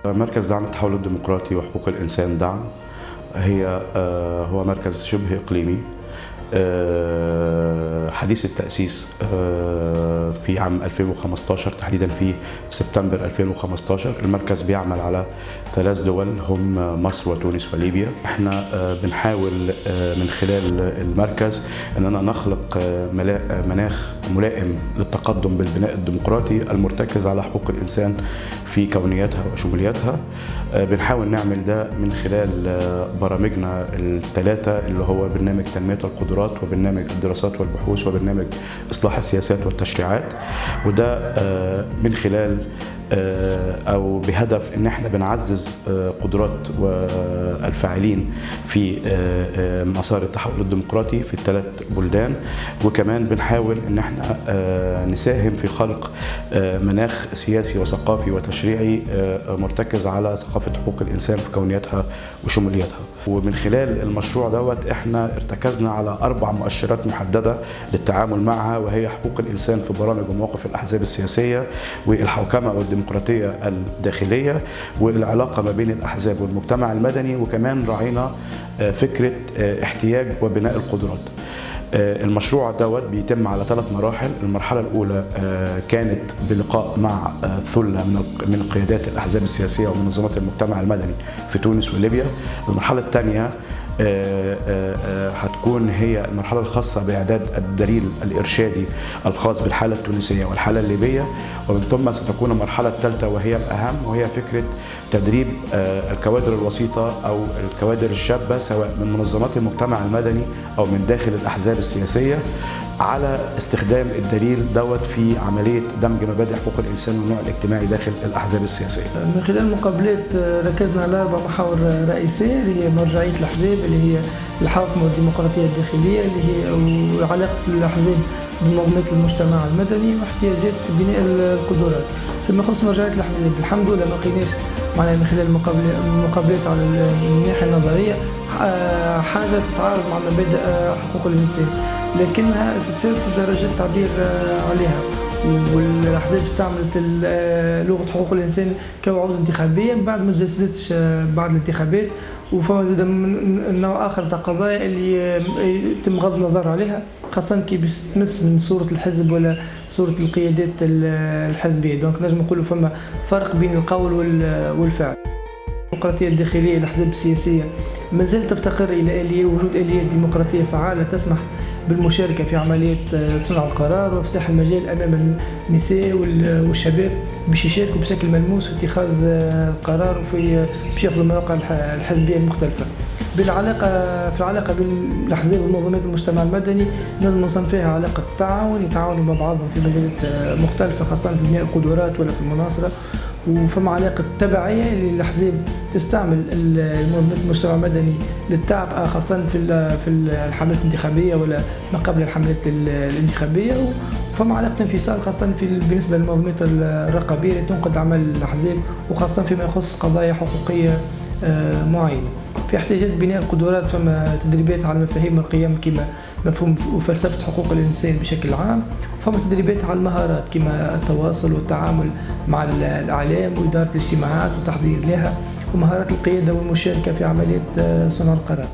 مركز دعم التحول الديمقراطي وحقوق الإنسان دعم هو مركز شبه إقليمي حديث التأسيس في عام 2015 تحديدا في سبتمبر 2015. المركز بيعمل على 3 دول هم مصر وتونس وليبيا. احنا بنحاول من خلال المركز اننا نخلق مناخ ملائم للتقدم بالبناء الديمقراطي المرتكز على حقوق الإنسان في كونياتها وشمولياتها. بنحاول نعمل ده من خلال برامجنا ال3 اللي هو برنامج تنمية القدرات وبرنامج الدراسات والبحوث وبرنامج إصلاح السياسات والتشريعات، وده من خلال أو بهدف إن احنا بنعزز قدرات الفاعلين في مسار التحول الديمقراطي في ال3 بلدان، وكمان بنحاول إن احنا نساهم في خلق مناخ سياسي وثقافي وتشريعي مرتكز على ثقافة حقوق الإنسان في كونياتها وشمولياتها. ومن خلال المشروع دوت احنا ارتكزنا على 4 مؤشرات محددة للتعامل معها، وهي حقوق الإنسان في برامج ومواقف الأحزاب السياسية والحوكمة والديمقراطية الداخلية والعلاقة ما بين الأحزاب والمجتمع المدني، وكمان راعينا فكرة احتياج وبناء القدرات. المشروع دوت بيتم على 3 مراحل. المرحلة الأولى كانت بلقاء مع ثلة من قيادات الأحزاب السياسية ومنظمات المجتمع المدني في تونس وليبيا. المرحلة الثانية هتكون هي المرحلة الخاصة بإعداد الدليل الإرشادي الخاص بالحالة التونسية والحالة الليبية، ومن ثم ستكون المرحلة الثالثة وهي الأهم، وهي فكرة تدريب الكوادر الوسيطة أو الكوادر الشابة سواء من منظمات المجتمع المدني أو من داخل الأحزاب السياسية على استخدام الدليل دوت في عملية دمج مبادئ حقوق الإنسان والنوع الاجتماعي داخل الأحزاب السياسية. من خلال المقابلات ركزنا على 4 محاور رئيسية اللي هي مرجعية الأحزاب، اللي هي الحوكمة والديمقراطية الداخلية، اللي هي علاقة الأحزاب بمنظمات المجتمع المدني، واحتياجات بناء القدرات. فيما يخص مرجعية الأحزاب الحمد لله ما لقيناش معناها من خلال المقابلات على الناحية النظرية حاجة تتعارض مع مبادئ حقوق الإنسان، لكنها تتفاوت درجة التعبير عليها. والأحزاب استعملت لغة حقوق الإنسان كوعود انتخابية بعد ما تجسدتش بعد الانتخابات، وفما زاد من نوع آخر تاع قضايا اللي يتم غض النظر عليها، خاصة كي باش تمس من صورة الحزب ولا صورة القيادات الحزبية. دونك نجم نقولوا فما فرق بين القول والفعل. الديمقراطية الداخلية للأحزاب السياسية مازال تفتقر إلى وجود آليات ديمقراطية فعالة تسمح بالمشاركة في عملية صنع القرار وإفساح المجال أمام النساء والشباب باش يشاركوا بشكل ملموس في اتخاذ القرار وفي باش ياخذوا المواقع الحزبية المختلفة. في العلاقة بين الأحزاب ومنظمات المجتمع المدني لازم نصنفها علاقة تعاون، يتعاونوا مع بعضهم في مجالات مختلفة خاصة في بناء القدرات ولا في المناصرة. وفما علاقة تبعية اللي الأحزاب تستعمل منظمات المجتمع المدني للتعب خاصة في الحملات الانتخابية ولا ما قبل الحملات الانتخابية. وفما علاقة انفصال خاصة بالنسبة للمنظمات الرقابية اللي تنقد عمل الأحزاب وخاصة فيما يخص قضايا حقوقية معينة. في احتياجات بناء القدرات فما تدريبات على مفاهيم القيم كما مفهوم وفلسفة حقوق الإنسان بشكل عام، فما تدريبات على المهارات كما التواصل والتعامل مع الإعلام وإدارة الاجتماعات وتحضير لها، ومهارات القيادة والمشاركة في عملية صنع القرار.